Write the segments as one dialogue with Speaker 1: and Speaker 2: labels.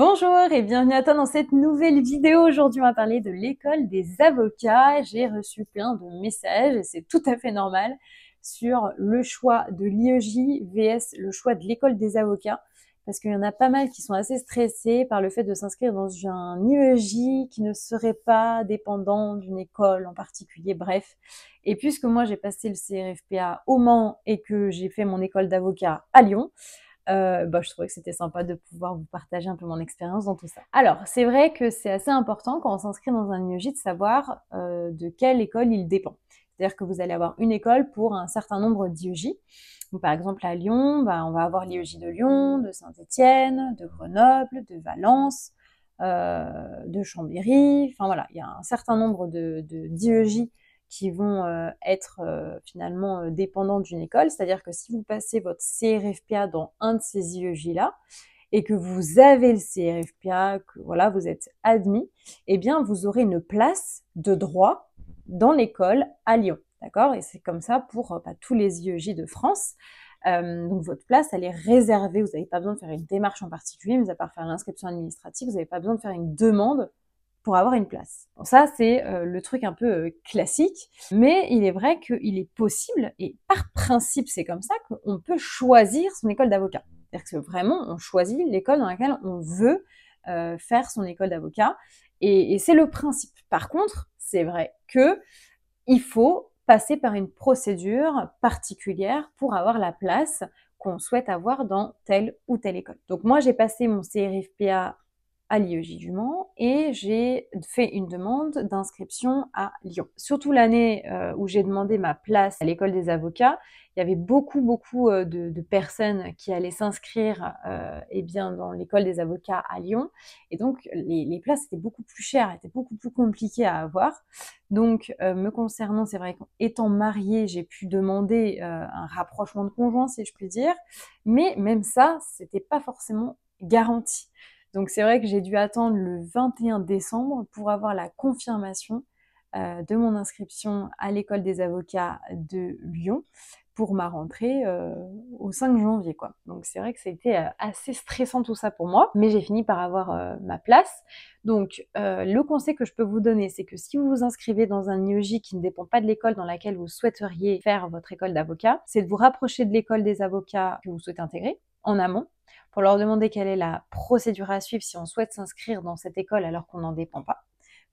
Speaker 1: Bonjour et bienvenue à toi dans cette nouvelle vidéo. Aujourd'hui, on va parler de l'école des avocats. J'ai reçu plein de messages et c'est tout à fait normal sur le choix de l'IEJ vs le choix de l'école des avocats. Parce qu'il y en a pas mal qui sont assez stressés par le fait de s'inscrire dans un IEJ qui ne serait pas dépendant d'une école en particulier, bref. Et puisque moi j'ai passé le CRFPA au Mans et que j'ai fait mon école d'avocat à Lyon, je trouvais que c'était sympa de pouvoir vous partager un peu mon expérience dans tout ça. Alors, c'est vrai que c'est assez important quand on s'inscrit dans un IEJ de savoir de quelle école il dépend. C'est-à-dire que vous allez avoir une école pour un certain nombre d'IEJ. Donc, par exemple, à Lyon, on va avoir l'IEJ de Lyon, de Saint-Étienne, de Grenoble, de Valence, de Chambéry. Enfin voilà, il y a un certain nombre d'IEJ qui vont être finalement dépendants d'une école. C'est-à-dire que si vous passez votre CRFPA dans un de ces IEJ-là, et que vous avez le CRFPA, que voilà, vous êtes admis, eh bien, vous aurez une place de droit dans l'école à Lyon. D'accord? Et c'est comme ça pour tous les IEJ de France. Donc votre place, elle est réservée. Vous n'avez pas besoin de faire une démarche en particulier, mis à part faire l'inscription administrative. Vous n'avez pas besoin de faire une demande pour avoir une place. Bon, ça, c'est le truc un peu classique, mais il est vrai qu'il est possible, et par principe, c'est comme ça qu'on peut choisir son école d'avocat. C'est-à-dire que vraiment, on choisit l'école dans laquelle on veut faire son école d'avocat, et c'est le principe. Par contre, c'est vrai que il faut passer par une procédure particulière pour avoir la place qu'on souhaite avoir dans telle ou telle école. Donc moi, j'ai passé mon CRFPA à l'IEJ du Mans et j'ai fait une demande d'inscription à Lyon. Surtout l'année où j'ai demandé ma place à l'école des avocats, il y avait beaucoup de personnes qui allaient s'inscrire dans l'école des avocats à Lyon, et donc les places étaient beaucoup plus chères, étaient beaucoup plus compliquées à avoir. Donc me concernant, c'est vrai qu'étant mariée, j'ai pu demander un rapprochement de conjoints, si je puis dire, mais même ça, c'était pas forcément garanti. Donc c'est vrai que j'ai dû attendre le 21 décembre pour avoir la confirmation de mon inscription à l'école des avocats de Lyon pour ma rentrée au 5 janvier, quoi. Donc c'est vrai que c'était assez stressant tout ça pour moi, mais j'ai fini par avoir ma place. Donc le conseil que je peux vous donner, c'est que si vous vous inscrivez dans un IEJ qui ne dépend pas de l'école dans laquelle vous souhaiteriez faire votre école d'avocat, c'est de vous rapprocher de l'école des avocats que vous souhaitez intégrer en amont, pour leur demander quelle est la procédure à suivre si on souhaite s'inscrire dans cette école alors qu'on n'en dépend pas,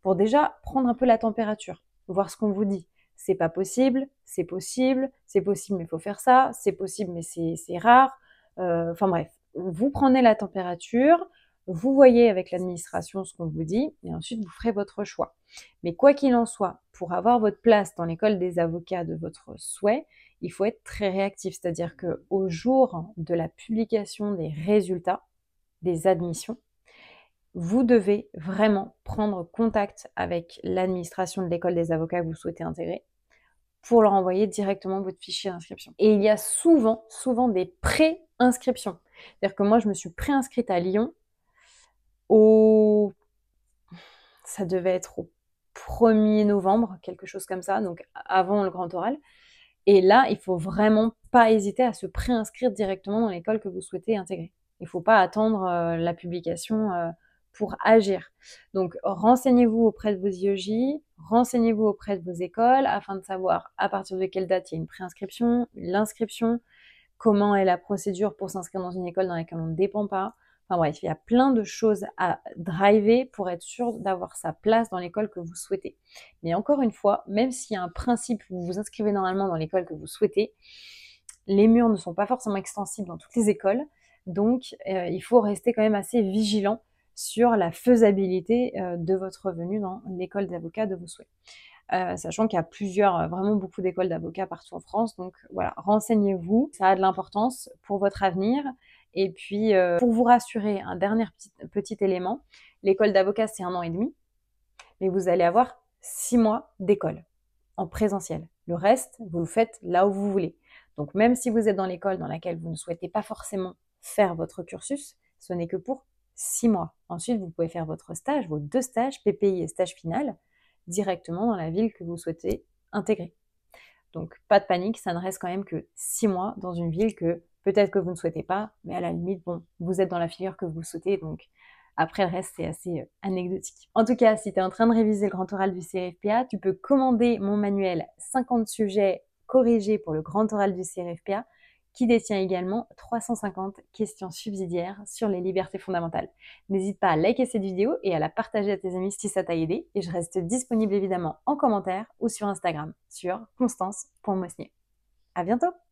Speaker 1: pour déjà prendre un peu la température, voir ce qu'on vous dit. C'est pas possible, c'est possible mais il faut faire ça, c'est possible mais c'est rare. Enfin bref, vous prenez la température, vous voyez avec l'administration ce qu'on vous dit, et ensuite vous ferez votre choix. Mais quoi qu'il en soit, pour avoir votre place dans l'école des avocats de votre souhait, il faut être très réactif, c'est-à-dire qu'au jour de la publication des résultats des admissions, vous devez vraiment prendre contact avec l'administration de l'école des avocats que vous souhaitez intégrer pour leur envoyer directement votre fichier d'inscription. Et il y a souvent des pré-inscriptions. C'est-à-dire que moi, je me suis pré-inscrite à Lyon ça devait être au 1er novembre, quelque chose comme ça, donc avant le grand oral. Et là, il faut vraiment pas hésiter à se préinscrire directement dans l'école que vous souhaitez intégrer. Il ne faut pas attendre la publication pour agir. Donc, renseignez-vous auprès de vos IEJ, renseignez-vous auprès de vos écoles afin de savoir à partir de quelle date il y a une préinscription, l'inscription, comment est la procédure pour s'inscrire dans une école dans laquelle on ne dépend pas. Enfin bref, il y a plein de choses à driver pour être sûr d'avoir sa place dans l'école que vous souhaitez. Mais encore une fois, même s'il y a un principe où vous vous inscrivez normalement dans l'école que vous souhaitez, les murs ne sont pas forcément extensibles dans toutes les écoles, donc il faut rester quand même assez vigilant sur la faisabilité de votre venue dans l'école d'avocat de vos souhaits. Sachant qu'il y a vraiment beaucoup d'écoles d'avocats partout en France, donc voilà, renseignez-vous, ça a de l'importance pour votre avenir. Et puis, pour vous rassurer, un dernier petit élément, l'école d'avocat c'est 1 an et demi, mais vous allez avoir 6 mois d'école en présentiel. Le reste, vous le faites là où vous voulez. Donc même si vous êtes dans l'école dans laquelle vous ne souhaitez pas forcément faire votre cursus, ce n'est que pour 6 mois. Ensuite, vous pouvez faire votre stage, vos 2 stages, PPI et stage final, directement dans la ville que vous souhaitez intégrer. Donc pas de panique, ça ne reste quand même que 6 mois dans une ville que peut-être que vous ne souhaitez pas, mais à la limite, bon, vous êtes dans la filière que vous souhaitez, donc Après, le reste, c'est assez anecdotique. En tout cas, si tu es en train de réviser le grand oral du CRFPA, tu peux commander mon manuel 50 sujets corrigés pour le grand oral du CRFPA, qui détient également 350 questions subsidiaires sur les libertés fondamentales. N'hésite pas à liker cette vidéo et à la partager à tes amis si ça t'a aidé. Et je reste disponible évidemment en commentaire ou sur Instagram sur constance.mosnier. À bientôt!